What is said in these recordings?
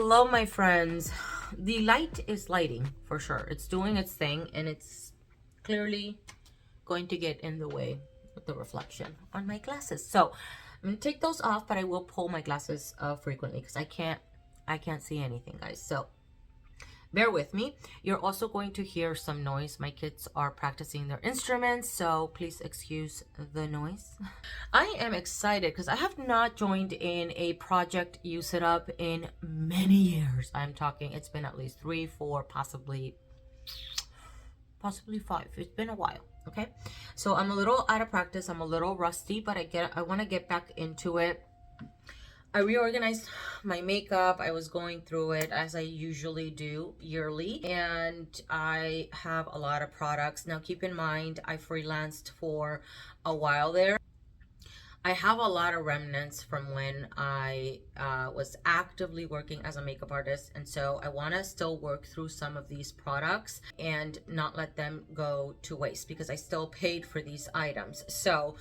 Hello, my friends. The light is lighting for sure. It's doing its thing, and it's clearly going to get in the way of the reflection on my glasses. So I'm gonna take those off, but I will pull my glasses frequently because I can't see anything, guys. So bear with me. You're also going to hear some noise. My kids are practicing their instruments, so please excuse the noise. I am excited because I have not joined in a project Use It Up in many years. I'm talking, it's been at least 3, 4, possibly 5. It's been a while. Okay, so I'm a little out of practice. I'm a little rusty, but I want to get back into it. I reorganized my makeup. I was going through it as I usually do yearly, and I have a lot of products. Now keep in mind, I freelanced for a while there. I have a lot of remnants from when I was actively working as a makeup artist, and so I want to still work through some of these products and not let them go to waste because I still paid for these items. So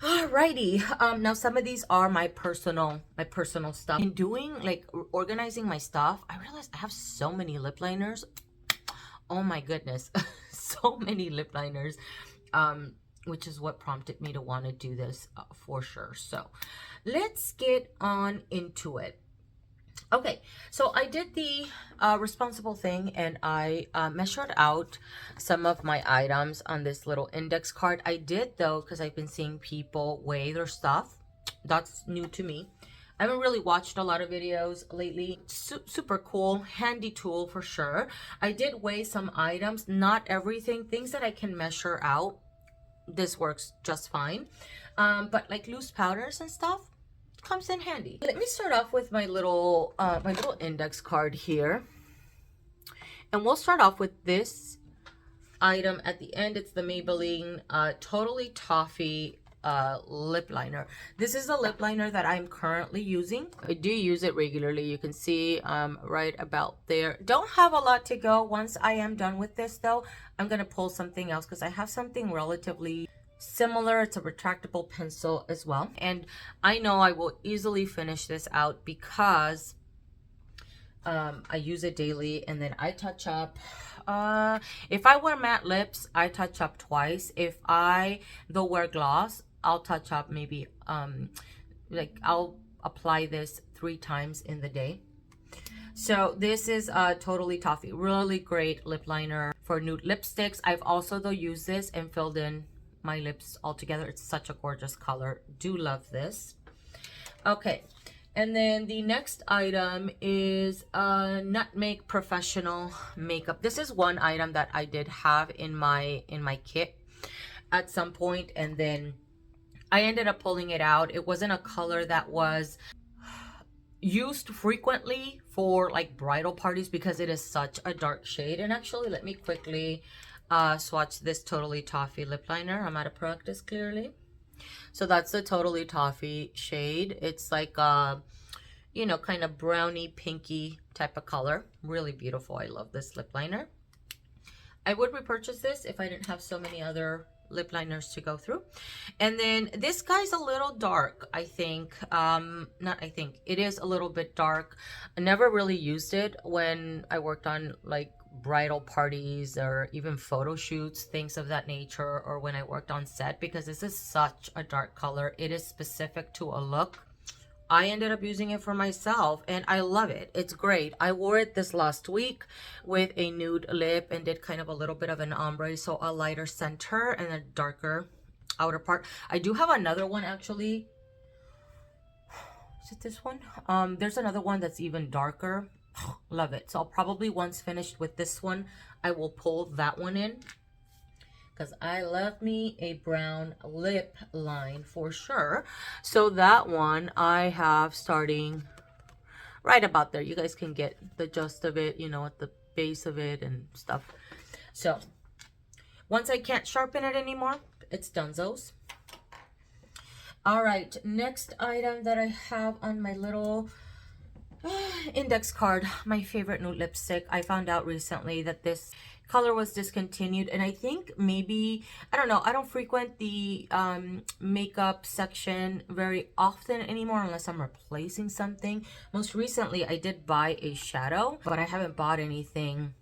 alrighty, now some of these are my personal stuff. In doing, like, organizing my stuff, I realized I have so many lip liners. Oh my goodness. So many lip liners, which is what prompted me to want to do this for sure. So let's get on into it. Okay, so I did the responsible thing, and I measured out some of my items on this little index card. I did, though, because I've been seeing people weigh their stuff. That's new to me. I haven't really watched a lot of videos lately. Super cool, handy tool for sure. I did weigh some items, not everything, things that I can measure out. This works just fine. But like loose powders and stuff, comes in handy. Let me start off with my little index card here, and we'll start off with this item at the end. It's the Maybelline Totally Toffee lip liner. This is the lip liner that I'm currently using. I do use it regularly. You can see right about there. Don't have a lot to go. Once I am done with this, though, I'm gonna pull something else because I have something relatively similar. It's a retractable pencil as well, and I know I will easily finish this out because I use it daily, and then I touch up. If I wear matte lips, I touch up twice. If I though wear gloss, I'll touch up maybe like I'll apply this 3 times in the day. So this is Totally Toffee, really great lip liner for nude lipsticks. I've also though used this and filled in my lips all together. It's such a gorgeous color. Do love this. Okay, and then the next item is Nutmeg Professional Makeup. This is one item that I did have in my kit at some point, and then I ended up pulling it out. It wasn't a color that was used frequently for like bridal parties because it is such a dark shade. And actually, let me quickly swatch this Totally Toffee lip liner. I'm out of practice clearly. So that's the Totally Toffee shade. It's like you know, kind of browny pinky type of color. Really beautiful. I love this lip liner. I would repurchase this if I didn't have so many other lip liners to go through. And then this guy's a little dark, I think. It is a little bit dark. I never really used it when I worked on like bridal parties or even photo shoots, things of that nature, or when I worked on set, because this is such a dark color. It is specific to a look. I ended up using it for myself, and I love it. It's great. I wore it this last week with a nude lip and did kind of a little bit of an ombre, so a lighter center and a darker outer part. I do have another one actually. Is it this one? There's another one that's even darker. Love it. So I'll probably, once finished with this one, I will pull that one in because I love me a brown lip line for sure. So that one I have starting right about there. You guys can get the gist of it, you know, at the base of it and stuff. So once I can't sharpen it anymore, it's donezo's. All right, next item that I have on my little Index Card, my favorite nude lipstick. I found out recently that this color was discontinued, and I think maybe, I don't know, I don't frequent the makeup section very often anymore unless I'm replacing something. Most recently I did buy a shadow, but I haven't bought anything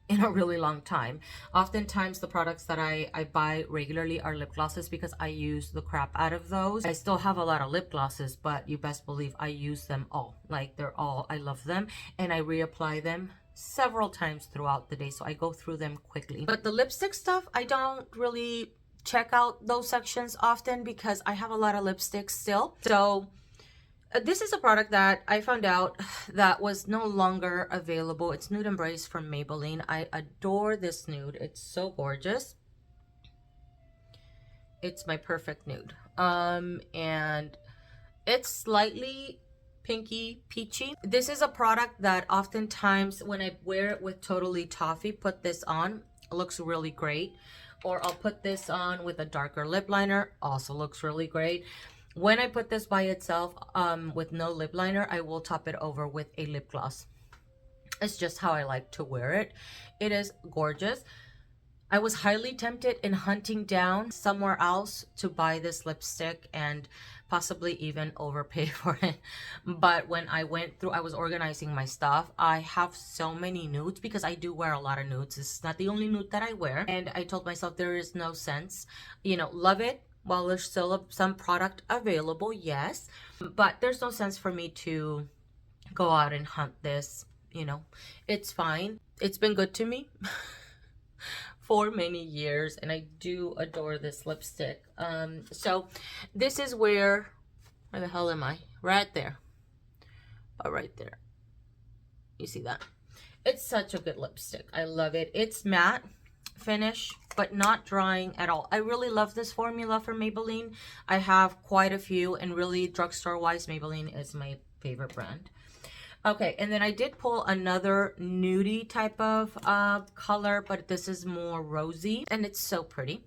in a really long time. Oftentimes the products that I buy regularly are lip glosses because I use the crap out of those. I still have a lot of lip glosses, but you best believe I use them all. Like, they're all, I love them, and I reapply them several times throughout the day, so I go through them quickly. But the lipstick stuff, I don't really check out those sections often because I have a lot of lipsticks still. So this is a product that I found out that was no longer available. It's Nude Embrace from Maybelline. I adore this nude. It's so gorgeous. It's my perfect nude. And it's slightly pinky peachy. This is a product that oftentimes when I wear it with Totally Toffee, put this on, it looks really great. Or I'll put this on with a darker lip liner, also looks really great. When I put this by itself with no lip liner, I will top it over with a lip gloss. It's just how I like to wear it. It is gorgeous. I was highly tempted in hunting down somewhere else to buy this lipstick and possibly even overpay for it. But when I went through, I was organizing my stuff. I have so many nudes because I do wear a lot of nudes. This is not the only nude that I wear. And I told myself there is no sense, you know, love it while there's still some product available, yes, but there's no sense for me to go out and hunt this, you know. It's fine. It's been good to me for many years, and I do adore this lipstick. So this is where the hell am I? Right there. Oh, right there. You see that? It's such a good lipstick. I love it. It's matte finish, but not drying at all. I really love this formula for Maybelline. I have quite a few, and really drugstore wise, Maybelline is my favorite brand. Okay, and then I did pull another nudie type of color, but this is more rosy, and it's so pretty.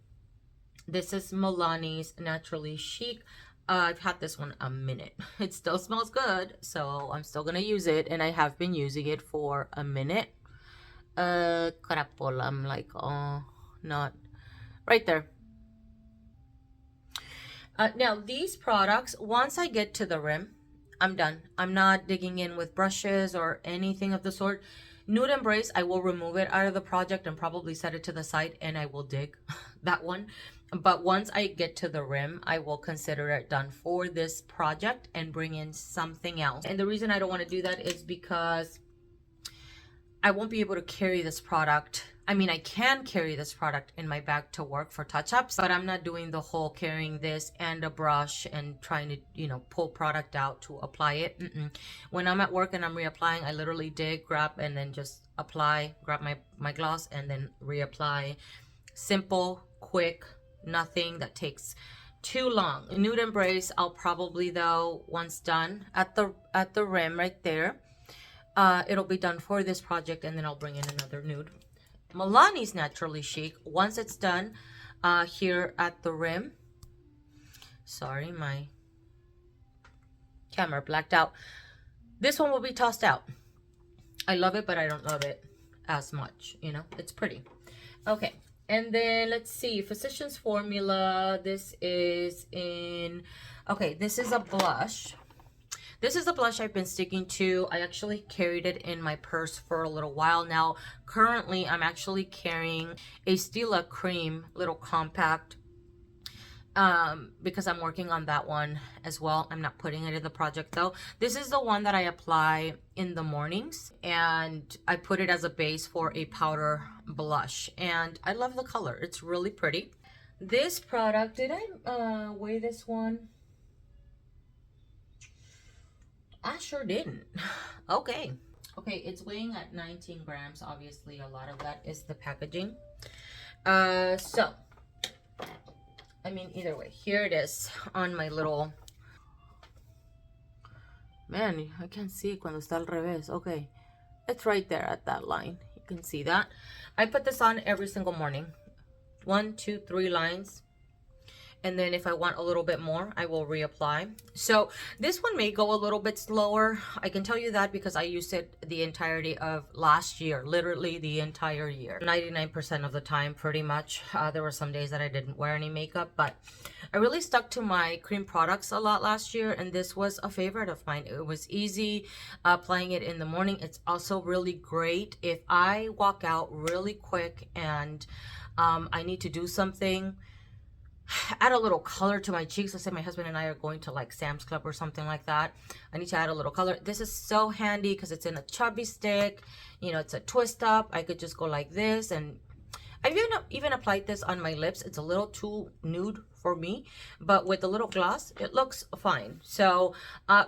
This is Milani's Naturally Chic. I've had this one a minute. It still smells good, so I'm still gonna use it, and I have been using it for a minute. Carapol, I'm like, oh, not right there. Now these products, once I get to the rim, I'm done. I'm not digging in with brushes or anything of the sort. Nude Embrace, I will remove it out of the project and probably set it to the side, and I will dig that one. But once I get to the rim, I will consider it done for this project and bring in something else. And the reason I don't want to do that is because I won't be able to carry this product. I mean, I can carry this product in my bag to work for touch-ups, but I'm not doing the whole carrying this and a brush and trying to, you know, pull product out to apply it. When I'm at work and I'm reapplying, I literally dig, grab, and then just apply, grab my gloss, and then reapply. Simple, quick, nothing that takes too long. Nude Embrace, I'll probably, though, once done at the rim right there, it'll be done for this project, and then I'll bring in another nude. Milani's Naturally Chic, once it's done here at the rim. Sorry, my camera blacked out. This one will be tossed out. I love it, but I don't love it as much, you know. It's pretty. Okay, and then let's see, Physicians Formula. This is in, okay, this is a blush. This is a blush I've been sticking to. I actually carried it in my purse for a little while now. Currently, I'm actually carrying a Stila Cream little compact because I'm working on that one as well. I'm not putting it in the project though. This is the one that I apply in the mornings, and I put it as a base for a powder blush, and I love the color. It's really pretty. This product, did I weigh this one? I sure didn't. Okay, it's weighing at 19 grams. Obviously, a lot of that is the packaging. So, I mean, either way, here it is on my little... Man, I can't see it cuando está al revés. Okay, it's right there at that line. You can see that. I put this on every single morning. 1, 2, 3 lines. and then if I want a little bit more, I will reapply. So this one may go a little bit slower. I can tell you that because I used it the entirety of last year, literally the entire year. 99% of the time, pretty much. There were some days that I didn't wear any makeup, but I really stuck to my cream products a lot last year, and this was a favorite of mine. It was easy applying it in the morning. It's also really great if I walk out really quick and I need to do something, add a little color to my cheeks. Let's say my husband and I are going to like Sam's Club or something like that. I need to add a little color. This is so handy because it's in a chubby stick. You know, it's a twist up. I could just go like this, and I've even applied this on my lips. It's a little too nude for me, but with a little gloss, it looks fine. So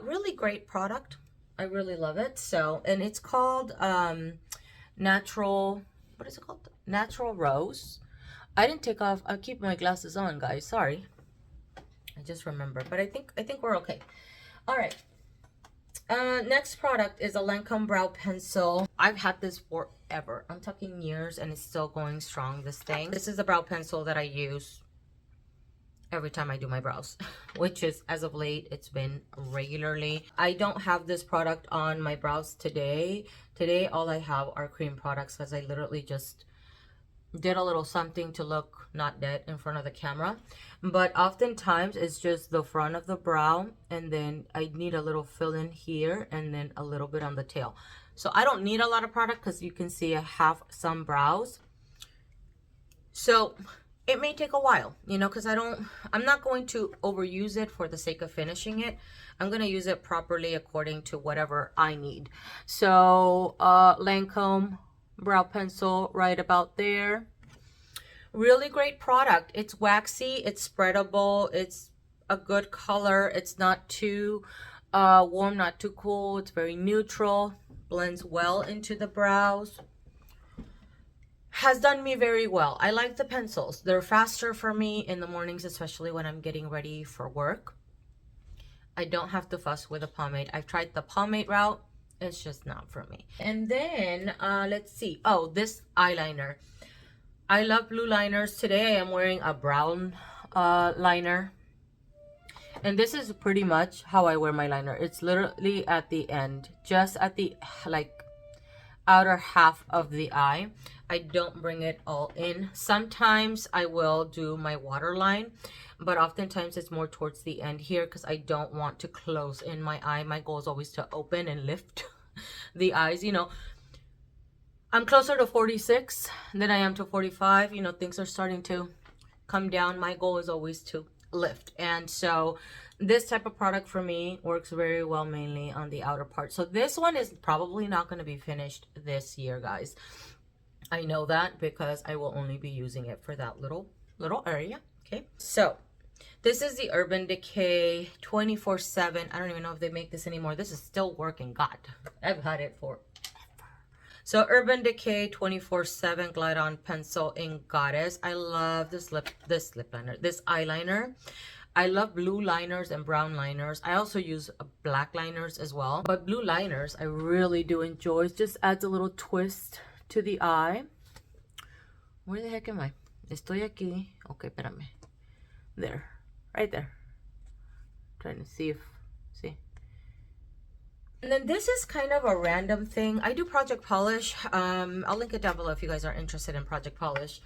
really great product. I really love it. So, and it's called Natural, what is it called? Natural Rose. I didn't take off. I'll keep my glasses on, guys. Sorry. I just remembered, but I think we're okay. All right. Next product is a Lancome brow pencil. I've had this forever. I'm talking years, and it's still going strong, this thing. This is the brow pencil that I use every time I do my brows, which is, as of late, it's been regularly. I don't have this product on my brows today. Today, all I have are cream products because I literally just did a little something to look not dead in front of the camera. But oftentimes it's just the front of the brow, and then I need a little fill in here and then a little bit on the tail. So I don't need a lot of product because you can see I have some brows. So it may take a while, you know, because I'm not going to overuse it for the sake of finishing it. I'm going to use it properly according to whatever I need. So Lancome brow pencil right about there. Really great product. It's waxy, it's spreadable, it's a good color. It's not too warm, not too cool. It's very neutral, blends well into the brows. Has done me very well. I like the pencils. They're faster for me in the mornings, especially when I'm getting ready for work. I don't have to fuss with a pomade. I've tried the pomade route. It's just not for me. And then let's see. Oh, this eyeliner. I love blue liners. Today I am wearing a brown liner, and this is pretty much how I wear my liner. It's literally at the end, just at the like outer half of the eye. I don't bring it all in. Sometimes I will do my waterline, but oftentimes it's more towards the end here because I don't want to close in my eye. My goal is always to open and lift the eyes. You know, I'm closer to 46 than I am to 45. You know, things are starting to come down. My goal is always to lift, and so this type of product for me works very well mainly on the outer part. So this one is probably not going to be finished this year, guys. I know that because I will only be using it for that little area. Okay, so this is the Urban Decay 24/7. I don't even know if they make this anymore. This is still working. God, I've had it for forever. So Urban Decay 24/7 Glide On Pencil in Goddess. I love this lip liner, this eyeliner. I love blue liners and brown liners. I also use black liners as well. But blue liners, I really do enjoy. It just adds a little twist to the eye. Where the heck am I? Estoy aquí. Okay, espérame. There. Right there. Trying to see if... See? And then this is kind of a random thing. I do Project Polish. I'll link it down below if you guys are interested in Project Polish.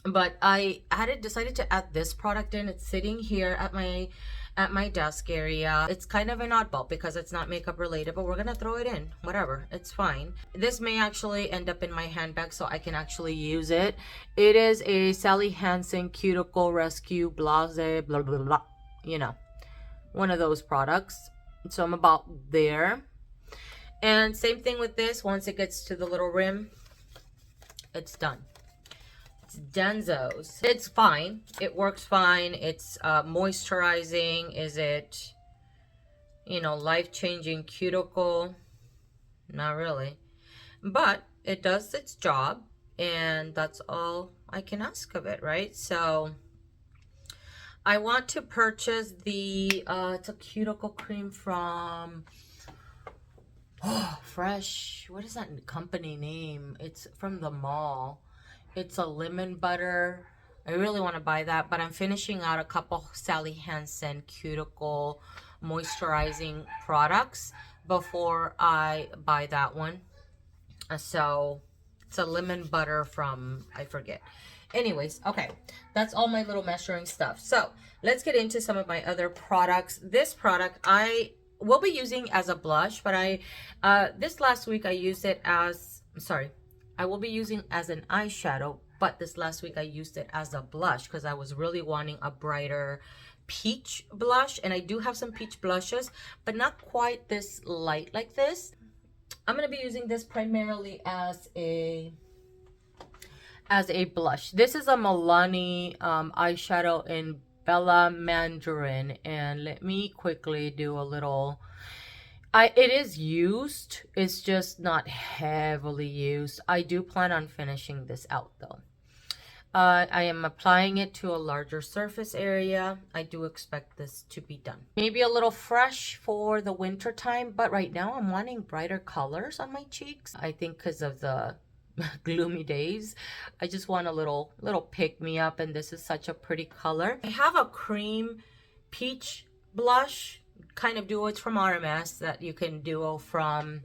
But I decided to add this product in. It's sitting here at my desk area. It's kind of an oddball because it's not makeup related, but we're gonna throw it in. Whatever, it's fine. This may actually end up in my handbag so I can actually use it. It is a Sally Hansen Cuticle Rescue Blase blah blah blah. You know, one of those products. So I'm about there. And same thing with this. Once it gets to the little rim, it's done. Denzo's. It's fine. It works fine. It's moisturizing. Is it, you know, life-changing cuticle? Not really. But it does its job, and that's all I can ask of it, right? So I want to purchase the it's a cuticle cream from Fresh. What is that company name? It's from the mall. It's a lemon butter. I really want to buy that, but I'm finishing out a couple Sally Hansen cuticle moisturizing products before I buy that one. So it's a lemon butter from, I forget. Anyways, okay, that's all my little measuring stuff. So let's get into some of my other products. This product I will be using as a blush, but this last week I used it as, sorry, I will be using as an eyeshadow, but this last week I used it as a blush because I was really wanting a brighter peach blush, and I do have some peach blushes, but not quite this light like this. I'm going to be using this primarily as a blush. This is a Milani eyeshadow in Bella Mandarin, and let me quickly do a little. It is used, it's just not heavily used. I do plan on finishing this out though. I am applying it to a larger surface area. I do expect this to be done. Maybe a little fresh for the winter time, but right now I'm wanting brighter colors on my cheeks. I think because of the gloomy days, I just want a little pick me up, and this is such a pretty color. I have a cream peach blush kind of duo. It's from RMS that you can duo from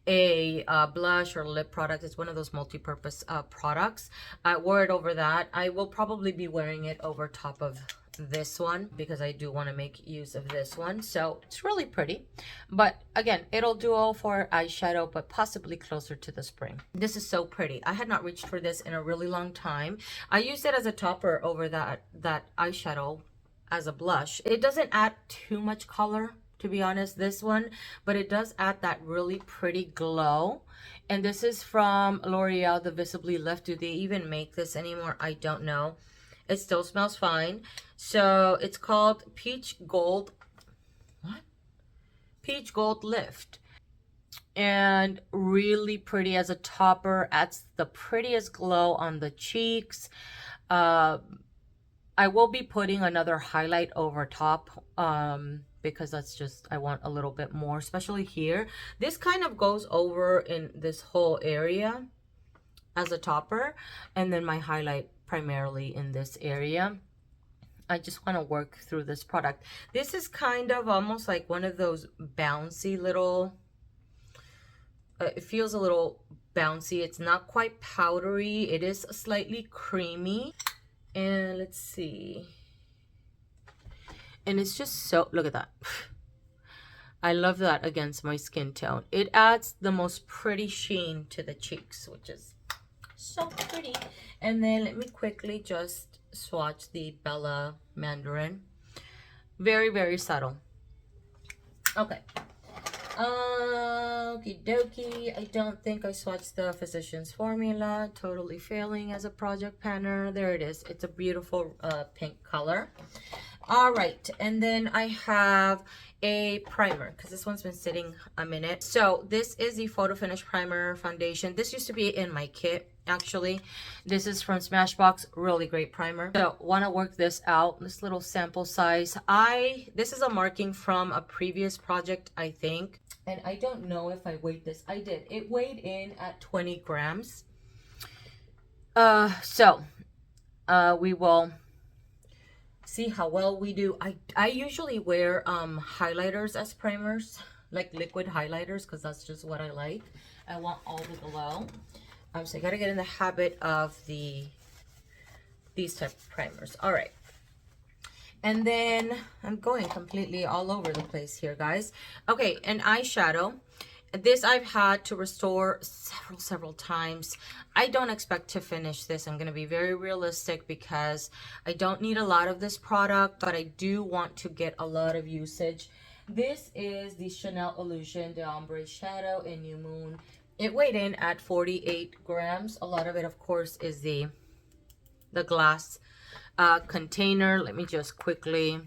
a blush or lip product. It's one of those multi-purpose products. I wore it over that. I will probably be wearing it over top of this one because I do want to make use of this one. So it's really pretty, but again, it'll duo for eyeshadow, but possibly closer to the spring. This is so pretty. I had not reached for this in a really long time. I used it as a topper over that eyeshadow as a blush. It doesn't add too much color, to be honest, this one, but it does add that really pretty glow. And this is from Loreal, the Visibly Lift. Do they even make this anymore? I don't know. It still smells fine. So it's called Peach Gold. What? Peach Gold Lift. And really pretty as a topper. Adds the prettiest glow on the cheeks. I will be putting another highlight over top. Because that's just, I want a little bit more, especially here. This kind of goes over in this whole area as a topper, and then my highlight primarily in this area. I just want to work through this product. This is kind of almost like one of those bouncy little, it feels a little bouncy. It's not quite powdery. It is slightly creamy. And let's see. And it's just so, look at that. I love that against my skin tone. It adds the most pretty sheen to the cheeks, which is so pretty. And then let me quickly just swatch the Bella Mandarin. Very, very subtle. Okay. Okie dokie. I don't think I swatched the Physicians Formula. Totally failing as a project planner. There it is. It's a beautiful pink color. All right, and then I have a primer because this one's been sitting a minute. So this is the Photo Finish Primer Foundation. This used to be in my kit, actually. This is from Smashbox. Really great primer. So want to work this out, this little sample size. This is a marking from a previous project, I think. And I don't know if I weighed this. I did. It weighed in at 20 grams. We will see how well we do. I usually wear highlighters as primers, like liquid highlighters, because that's just what I like. I want all the glow. So I gotta get in the habit of these type of primers. All right, and then I'm going completely all over the place here, guys. Okay, an eyeshadow. This I've had to restore several times. I don't expect to finish this. I'm going to be very realistic because I don't need a lot of this product, but I do want to get a lot of usage. This is the Chanel Illusion de Ombre Shadow in New Moon. It weighed in at 48 grams. A lot of it, of course, is the glass container. Let me just quickly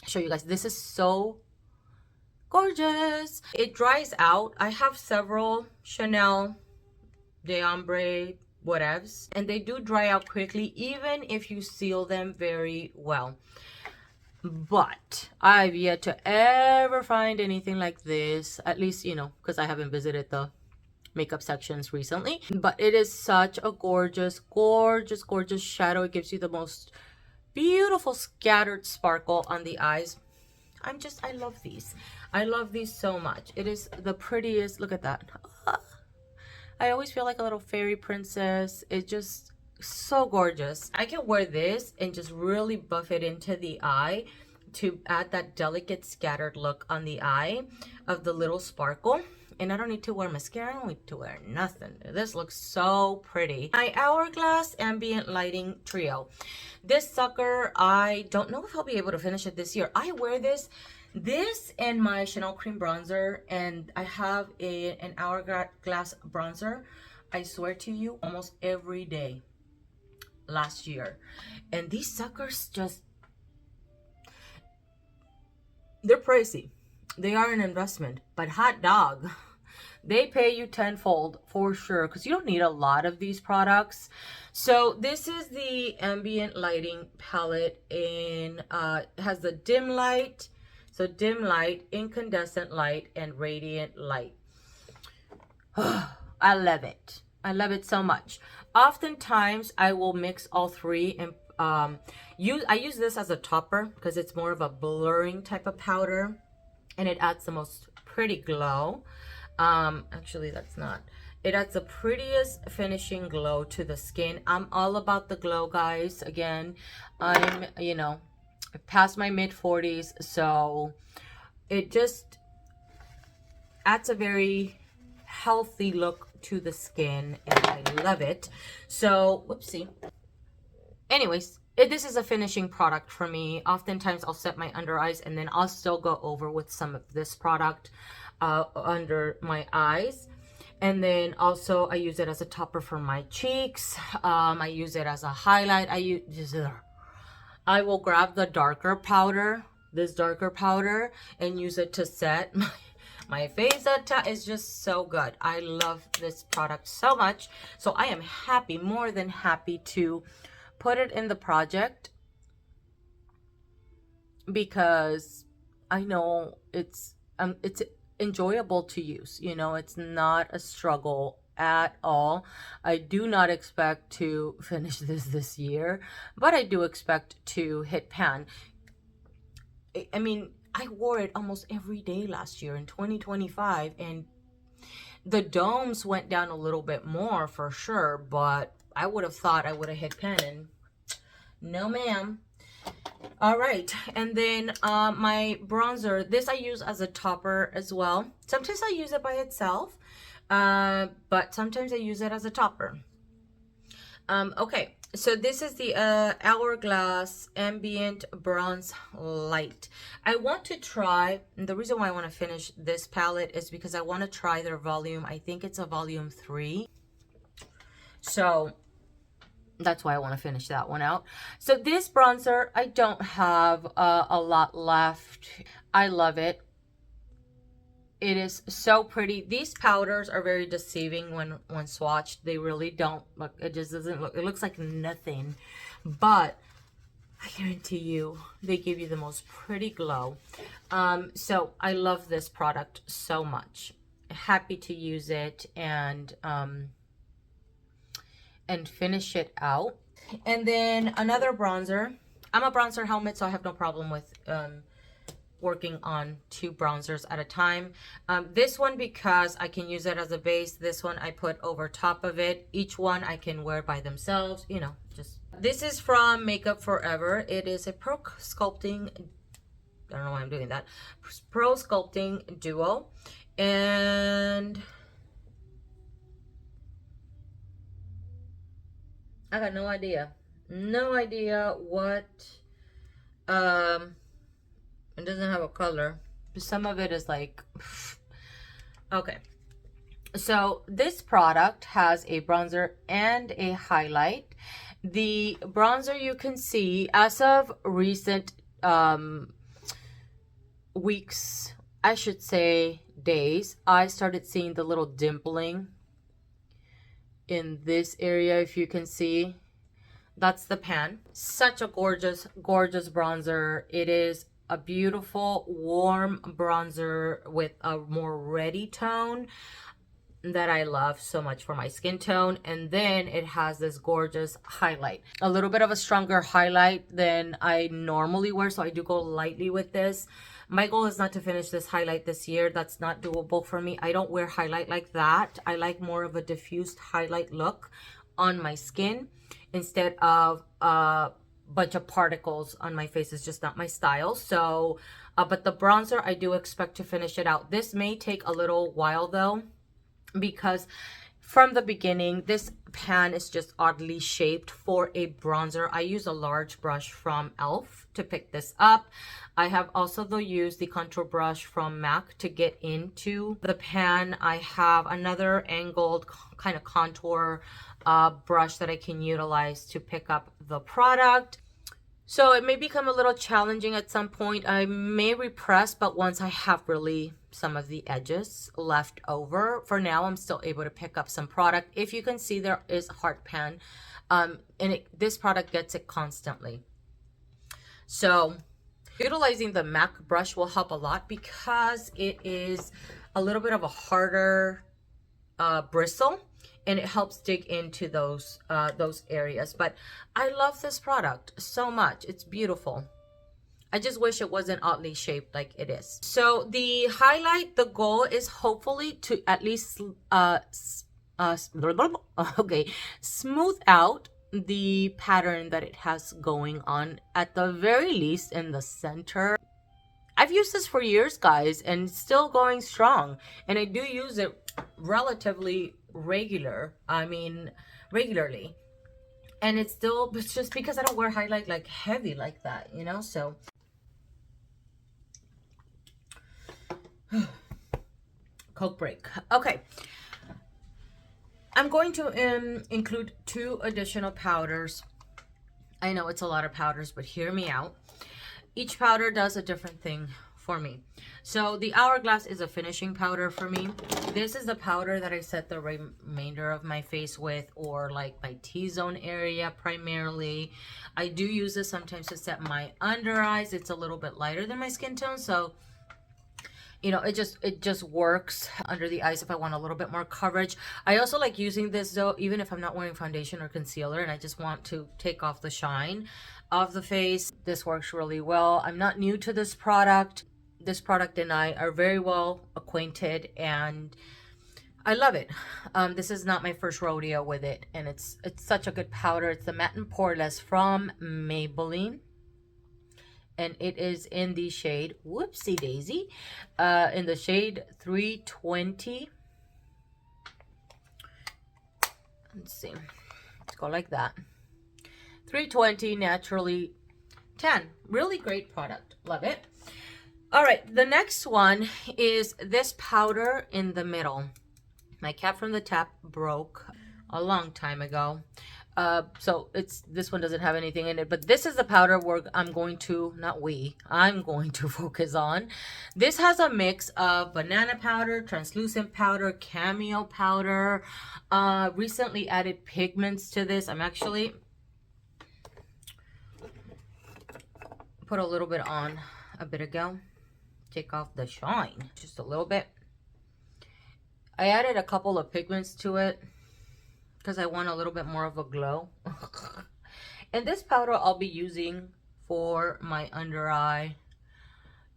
show you guys. This is so gorgeous. It dries out. I have several Chanel de Ombre whatevs, and they do dry out quickly even if you seal them very well. But I've yet to ever find anything like this, at least, you know, because I haven't visited the makeup sections recently. But it is such a gorgeous, gorgeous, gorgeous shadow. It gives you the most beautiful scattered sparkle on the eyes. I love these. I love these so much. It is the prettiest. Look at that. I always feel like a little fairy princess. It's just so gorgeous. I can wear this and just really buff it into the eye to add that delicate scattered look on the eye of the little sparkle. And I don't need to wear mascara. I don't need to wear nothing. This looks so pretty. My Hourglass Ambient Lighting Trio. This sucker, I don't know if I'll be able to finish it this year. I wear this and my Chanel Cream Bronzer, and I have an Hourglass bronzer, I swear to you, almost every day last year. And these suckers just, they're pricey. They are an investment, but hot dog, they pay you tenfold for sure, because you don't need a lot of these products. So this is the ambient lighting palette in has the dim light, so dim light, incandescent light, and radiant light. I love it. I love it so much. Oftentimes I will mix all three and I use this as a topper because it's more of a blurring type of powder, and it adds the most pretty glow. Actually, that's not. It adds the prettiest finishing glow to the skin. I'm all about the glow, guys. Again, I'm, you know, past my mid-40s, so it just adds a very healthy look to the skin, and I love it. So, whoopsie. Anyways, this is a finishing product for me. Oftentimes I'll set my under eyes and then I'll still go over with some of this product under my eyes. And then also I use it as a topper for my cheeks. I use it as a highlight. I will grab the darker powder, this darker powder, and use it to set my face. That is just so good. I love this product so much. So I am happy, more than happy, to put it in the project, because I know it's enjoyable to use. You know, it's not a struggle at all. I do not expect to finish this year, but I do expect to hit pan. I mean, I wore it almost every day last year in 2025, and the domes went down a little bit more for sure, but I would have thought I would have hit pan, and no ma'am. All right, and then my bronzer, this I use as a topper as well. Sometimes I use it by itself, but sometimes I use it as a topper. Okay, so this is the Hourglass Ambient Bronze Light. I want to try, and the reason why I want to finish this palette is because I want to try their volume. I think it's a volume 3. So that's why I want to finish that one out. So this bronzer, I don't have a lot left. I love it. It is so pretty. These powders are very deceiving when swatched. They really don't look, it just doesn't look, it looks like nothing. But I guarantee you, they give you the most pretty glow. So I love this product so much. Happy to use it and finish it out. And then another bronzer. I'm a bronzer helmet, so I have no problem with working on 2 bronzers at a time. This one, because I can use it as a base. This one I put over top of it. Each one I can wear by themselves, you know, just. This is from Makeup Forever. It is a Pro Sculpting, I don't know why I'm doing that, Pro Sculpting Duo. And I got no idea what, it doesn't have a color. Some of it is like, okay. So this product has a bronzer and a highlight. The bronzer, you can see, as of recent weeks, I should say days, I started seeing the little dimpling in this area. If you can see, that's the pan. Such a gorgeous bronzer. It is a beautiful warm bronzer with a more reddy tone. that I love so much for my skin tone. And then it has this gorgeous highlight, a little bit of a stronger highlight than I normally wear, so I do go lightly with this. My goal is not to finish this highlight this year. That's not doable for me. I don't wear highlight like that. I like more of a diffused highlight look on my skin instead of a bunch of particles on my face. Is just not my style. So but the bronzer, I do expect to finish it out. This may take a little while though, because from the beginning, this pan is just oddly shaped for a bronzer. I use a large brush from e.l.f. to pick this up. I have also though used the contour brush from MAC to get into the pan. I have another angled kind of contour brush that I can utilize to pick up the product. So it may become a little challenging at some point. I may repress, but once I have really some of the edges left over. For now, I'm still able to pick up some product. If you can see, there is a hard pan, and this product gets it constantly. So utilizing the MAC brush will help a lot because it is a little bit of a harder bristle, and it helps dig into those areas. But I love this product so much. It's beautiful. I just wish it wasn't oddly shaped like it is. So the highlight, the goal is hopefully to at least smooth out the pattern that it has going on, at the very least in the center. I've used this for years, guys, and it's still going strong. And I do use it relatively regularly. And it's just because I don't wear highlight like heavy like that, you know? So Coke break. Okay. I'm going to include 2 additional powders. I know it's a lot of powders, but hear me out. Each powder does a different thing for me. So the Hourglass is a finishing powder for me. This is the powder that I set the remainder of my face with, or like my T-zone area primarily. I do use this sometimes to set my under eyes. It's a little bit lighter than my skin tone, so you know, it just works under the eyes if I want a little bit more coverage. I also like using this though, even if I'm not wearing foundation or concealer and I just want to take off the shine of the face. This works really well. I'm not new to this product. This product and I are very well acquainted, and I love it. This is not my first rodeo with it, and it's such a good powder. It's the Matte and Poreless from Maybelline, and it is in the shade Whoopsie Daisy, in the shade 320. Let's see, let's go like that. 320 Naturally Tan. Really great product. Love it. All right, the next one is this powder in the middle. My cap from the tap broke a long time ago. So this one doesn't have anything in it, but this is the powder I'm going to focus on. This has a mix of banana powder, translucent powder, cameo powder, recently added pigments to this. I'm actually put a little bit on a bit ago. Take off the shine just a little bit. I added a couple of pigments to it because I want a little bit more of a glow. And this powder I'll be using for my under eye,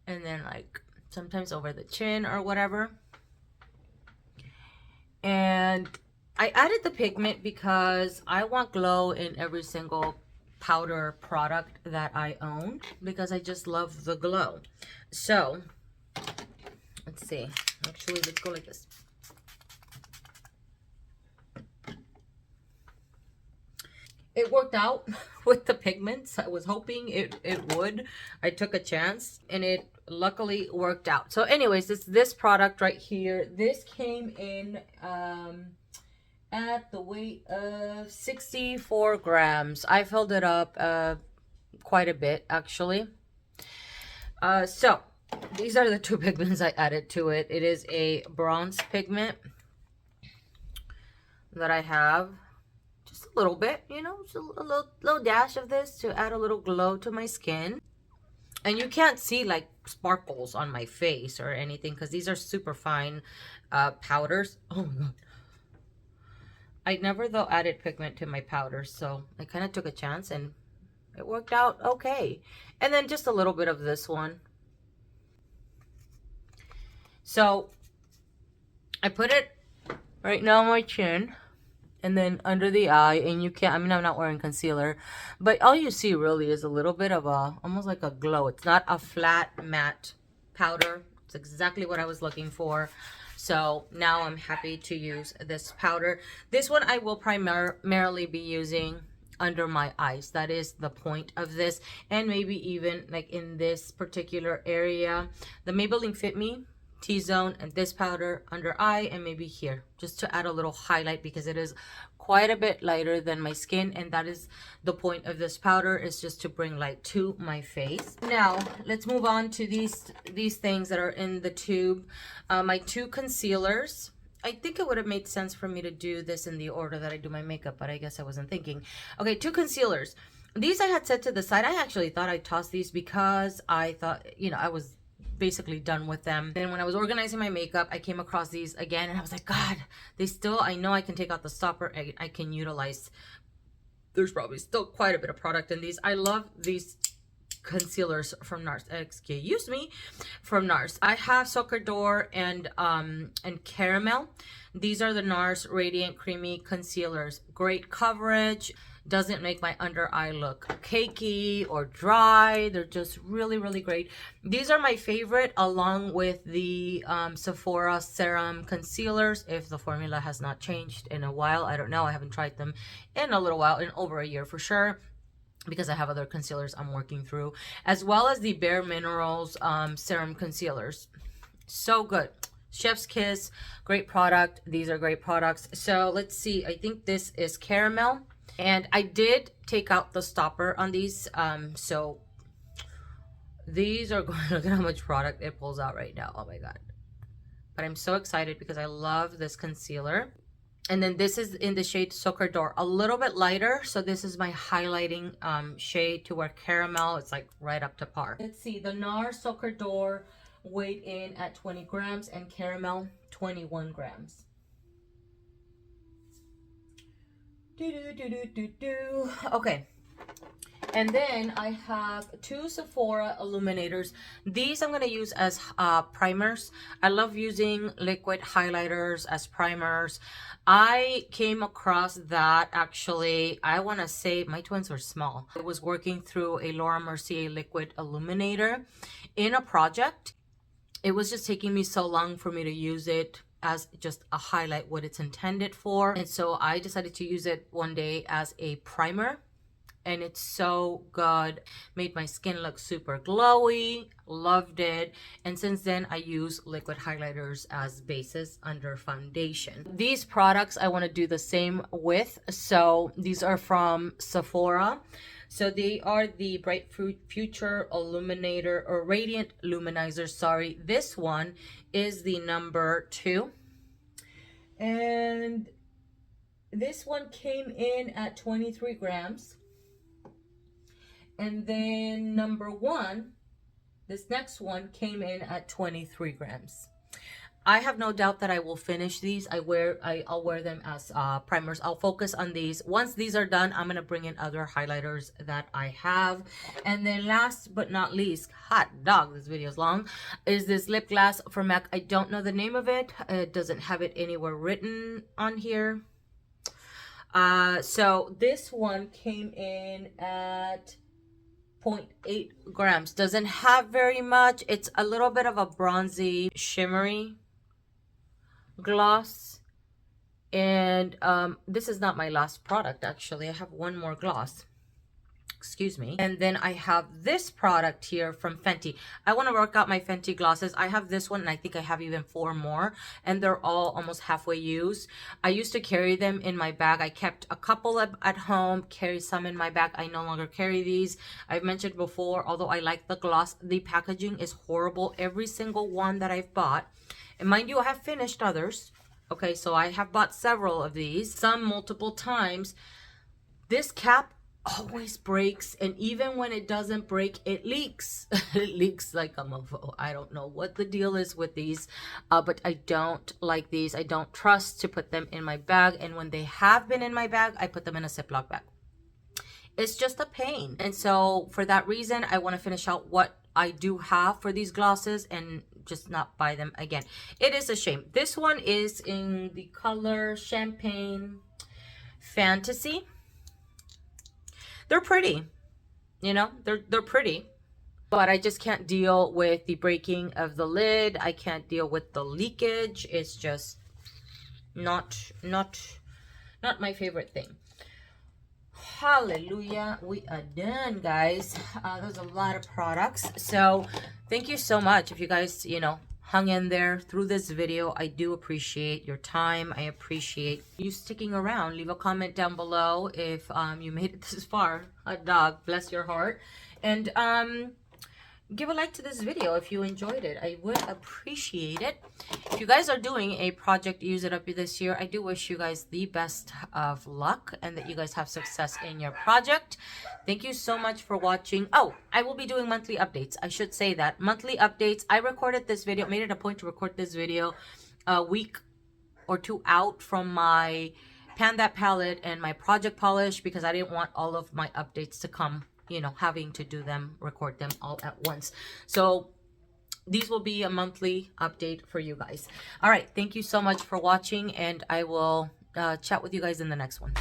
and then like sometimes over the chin or whatever. And I added the pigment because I want glow in every single powder product that I own, because I just love the glow. So let's see, actually let's go like this. It worked out with the pigments. I was hoping it would. I took a chance and it luckily worked out. So anyways, this product right here, this came in at the weight of 64 grams. I filled it up quite a bit actually. So these are the 2 pigments I added to it. It is a bronze pigment that I have. Just a little bit, you know, just a little dash of this to add a little glow to my skin. And you can't see like sparkles on my face or anything because these are super fine powders. Oh my god. I never though added pigment to my powders, so I kind of took a chance and it worked out okay. And then just a little bit of this one. So I put it right now on my chin and then under the eye, and you can't, I mean, I'm not wearing concealer, but all you see really is a little bit of a, almost like a glow. It's not a flat matte powder. It's exactly what I was looking for. So now I'm happy to use this powder. This one I will primarily be using under my eyes. That is the point of this. And maybe even like in this particular area, the Maybelline Fit Me T-zone and this powder under eye and maybe here, just to add a little highlight because it is quite a bit lighter than my skin, and that is the point of this powder, is just to bring light to my face. Now let's move on to these things that are in the tube. My two concealers. I think it would have made sense for me to do this in the order that I do my makeup, but I guess I wasn't thinking. Okay, two concealers. These I had set to the side. I actually thought I'd toss these because I thought, you know, I was basically done with them. Then when I was organizing my makeup, I came across these again and I was like, God, they still, I know I can take out the stopper. I can utilize, there's probably still quite a bit of product in these. I love these concealers from Nars. Excuse me, from Nars. I have Socre and Caramel. These are the Nars Radiant Creamy Concealers. Great coverage. Doesn't make my under eye look cakey or dry. They're just really, really great. These are my favorite, along with the Sephora Serum Concealers, if the formula has not changed in a while. I don't know. I haven't tried them in a little while, in over a year for sure, because I have other concealers I'm working through, as well as the Bare Minerals Serum Concealers. So good. Chef's Kiss, great product. These are great products. So let's see. I think this is Caramel. And I did take out the stopper on these. So these are going, look at how much product it pulls out right now. Oh my God. But I'm so excited because I love this concealer. And then this is in the shade Socre, a little bit lighter. So this is my highlighting shade, to where Caramel, it's like right up to par. Let's see, the Nars Socre weighed in at 20 grams and Caramel 21 grams. Okay, and then I have two Sephora illuminators. These I'm going to use as primers. I love using liquid highlighters as primers. I came across that, actually, I want to say my twins were small. I was working through a Laura Mercier liquid illuminator in a project. It was just taking me so long for me to use it as just a highlight, what it's intended for. And so I decided to use it one day as a primer, and it's so good. Made my skin look super glowy. Loved it. And since then I use liquid highlighters as bases under foundation. These products I want to do the same with. So these are from Sephora. So they are the Bright Future Illuminator, or Radiant Luminizer, sorry. This one is the number 2. And this one came in at 23 grams. And then number 1, this next one came in at 23 grams. I have no doubt that I will finish these. I'll wear them as primers. I'll focus on these. Once these are done, I'm going to bring in other highlighters that I have. And then last but not least, hot dog, this video is long, is this lip gloss from MAC. I don't know the name of it. It doesn't have it anywhere written on here. So this one came in at 0.8 grams. Doesn't have very much. It's a little bit of a bronzy, shimmery gloss. And this is not my last product, actually. I have one more gloss. Excuse me. And then I have this product here from Fenty. I want to work out my Fenty glosses. I have this one, and I think I have even 4 more, and they're all almost halfway used. I used to carry them in my bag. I kept a couple at home, carry some in my bag. I no longer carry these. I've mentioned before, although I like the gloss, the packaging is horrible. Every single one that I've bought, and mind you, I have finished others. Okay, so I have bought several of these, some multiple times. This cap always breaks, and even when it doesn't break, it leaks. It leaks like a mofo. I don't know what the deal is with these, but I don't like these. I don't trust to put them in my bag, and when they have been in my bag, I put them in a Ziploc bag. It's just a pain. And so for that reason, I want to finish out what I do have for these glosses and just not buy them again. It is a shame. This one is in the color Champagne Fantasy. They're pretty, you know, they're pretty, but I just can't deal with the breaking of the lid. I can't deal with the leakage. It's just not my favorite thing. Hallelujah, we are done, guys. There's a lot of products, so thank you so much if you guys, you know, hung in there through this video. I do appreciate your time. I appreciate you sticking around. Leave a comment down below if you made it this far. A dog, bless your heart. And give a like to this video if you enjoyed it. I would appreciate it. If you guys are doing a project Use It Up this year, I do wish you guys the best of luck and that you guys have success in your project. Thank you so much for watching. Oh, I will be doing monthly updates. I should say that. Monthly updates. I recorded this video, made it a point to record this video a week or two out from my Pan That palette and my project polish because I didn't want all of my updates to come, you know, having to do them, record them all at once. So these will be a monthly update for you guys. All right, thank you so much for watching, and I will chat with you guys in the next one.